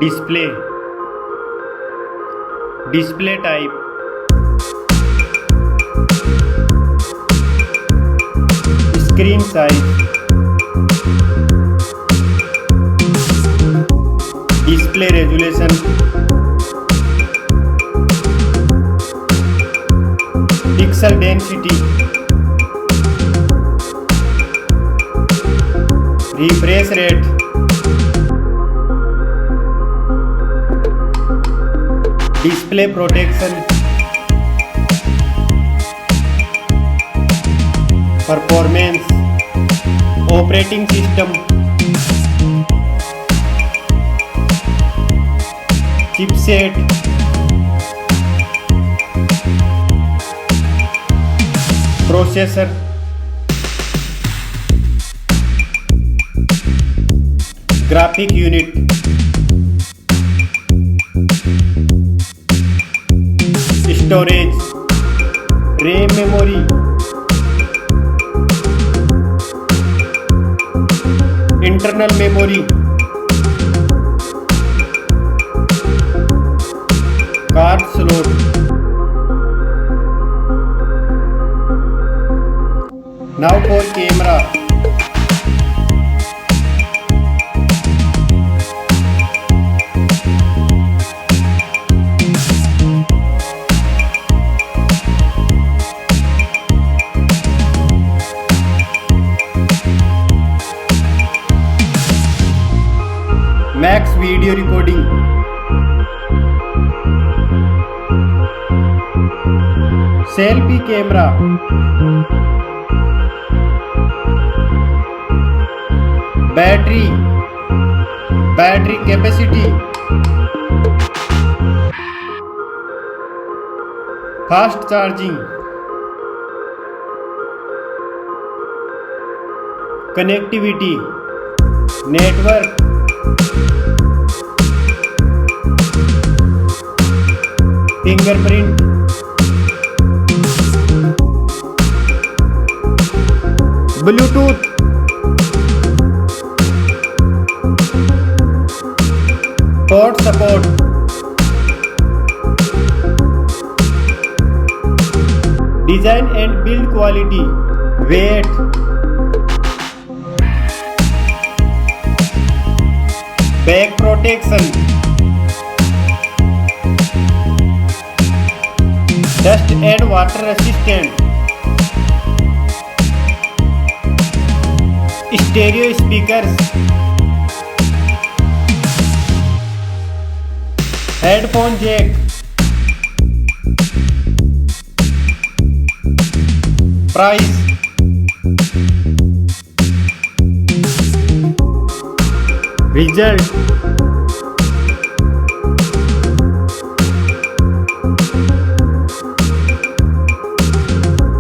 display, display type, screen size, display resolution, pixel density, refresh rate, display protection, performance, operating system, chipset, processor, graphic unit, storage, RAM memory, internal memory, card slot, now for camera. Max video recording, selfie camera, battery capacity, fast charging, connectivity, network, fingerprint, Bluetooth, port support, design and build quality, weight, back protection, dust and water resistant, stereo speakers, headphone jack, price, result.